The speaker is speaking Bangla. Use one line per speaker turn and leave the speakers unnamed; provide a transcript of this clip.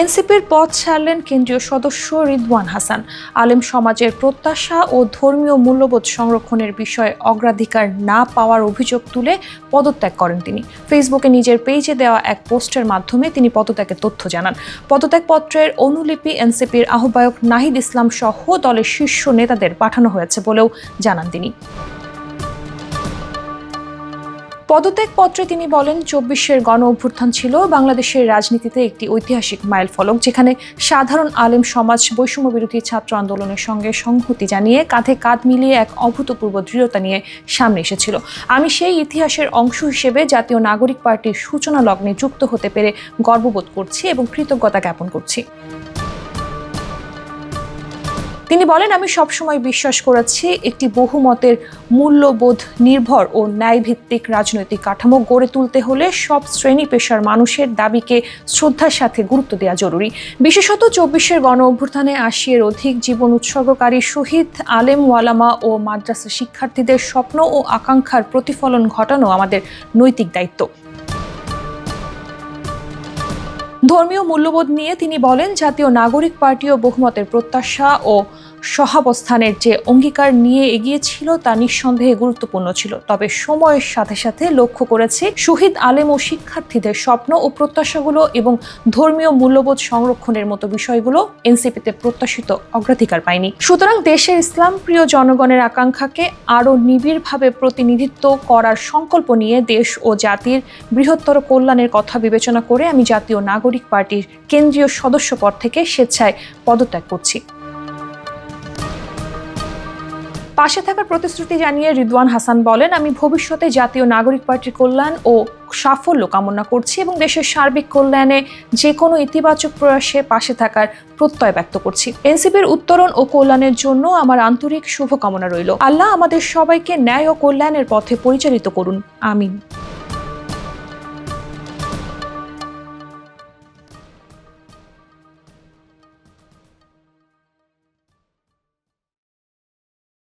এনসিপির পদ ছাড়লেন কেন্দ্রীয় সদস্য রিদওয়ান হাসান। আলেম সমাজের প্রত্যাশা ও ধর্মীয় মূল্যবোধ সংরক্ষণের বিষয়ে অগ্রাধিকার না পাওয়ার অভিযোগ তুলে পদত্যাগ করেন তিনি। ফেসবুকে নিজের পেজে দেওয়া এক পোস্টের মাধ্যমে তিনি পদত্যাগের তথ্য জানান। পদত্যাগপত্রের অনুলিপি এনসিপির আহ্বায়ক নাহিদ ইসলাম সহ দলের শীর্ষ নেতাদের পাঠানো হয়েছে বলেও জানান তিনি। পদত্যাগপত্রে তিনি বলেন, ২৪-এর গণ অভ্যুত্থান ছিল বাংলাদেশের রাজনীতিতে একটি ঐতিহাসিক মাইলফলক, যেখানে সাধারণ আলেম সমাজ বৈষম্য বিরোধী ছাত্র আন্দোলনের সঙ্গে সংহতি জানিয়ে কাঁধে কাঁধ মিলিয়ে এক অভূতপূর্ব দৃঢ়তা নিয়ে সামনে এসেছিল। আমি সেই ইতিহাসের অংশ হিসেবে জাতীয় নাগরিক পার্টির সূচনা লগ্নে যুক্ত হতে পেরে গর্ববোধ করছি এবং কৃতজ্ঞতা জ্ঞাপন করছি। তিনি বলেন, আমি সবসময় বিশ্বাস করেছি একটি বহুমতের মূল্যবোধ নির্ভর ও ন্যায়ভিত্তিক রাজনৈতিক কাঠামো গড়ে তুলতে হলে সব শ্রেণী পেশার মানুষের দাবিকে শ্রদ্ধার সাথে গুরুত্ব দেওয়া জরুরি। বিশেষত ২৪-এর গণ অভ্যুত্থানে ৮০-এর অধিক জীবন উৎসর্গকারী শহীদ আলেম ওয়ালামা ও মাদ্রাসা শিক্ষার্থীদের স্বপ্ন ও আকাঙ্ক্ষার প্রতিফলন ঘটানো আমাদের নৈতিক দায়িত্ব। ধর্মীয় মূল্যবোধ নিয়ে তিনি বলেন, জাতীয় নাগরিক পার্টিও বহুমতের প্রত্যাশা ও সহাবস্থানের যে অঙ্গীকার নিয়ে এগিয়েছিল তা নিঃসন্দেহে গুরুত্বপূর্ণ ছিল। তবে সময়ের সাথে সাথে লক্ষ্য করেছি শহীদ আলেম ও শিক্ষার্থীদের স্বপ্ন ও প্রত্যাশাগুলো এবং ধর্মীয় মূল্যবোধ সংরক্ষণের মতো বিষয়গুলো এনসিপিতে প্রত্যাশিত অগ্রাধিকার পায়নি। সুতরাং দেশের ইসলাম প্রিয় জনগণের আকাঙ্ক্ষাকে আরও নিবিড়ভাবে প্রতিনিধিত্ব করার সংকল্প নিয়ে দেশ ও জাতির বৃহত্তর কল্যাণের কথা বিবেচনা করে আমি জাতীয় নাগরিক পার্টির কেন্দ্রীয় সদস্য পদ থেকে স্বেচ্ছায় পদত্যাগ করছি। পাশে থাকার প্রতিশ্রুতি জানিয়ে রিদওয়ান হাসান বলেন, আমি ভবিষ্যতে জাতীয় নাগরিক পার্টির কল্যাণ ও সাফল্য কামনা করছি এবং দেশের সার্বিক কল্যাণে যে কোনো ইতিবাচক প্রয়াসে পাশে থাকার প্রত্যয় ব্যক্ত করছি। এনসিপির উত্তরণ ও কল্যাণের জন্য আমার আন্তরিক শুভকামনা রইল। আল্লাহ আমাদের সবাইকে ন্যায় ও কল্যাণের পথে পরিচালিত করুন। আমিন।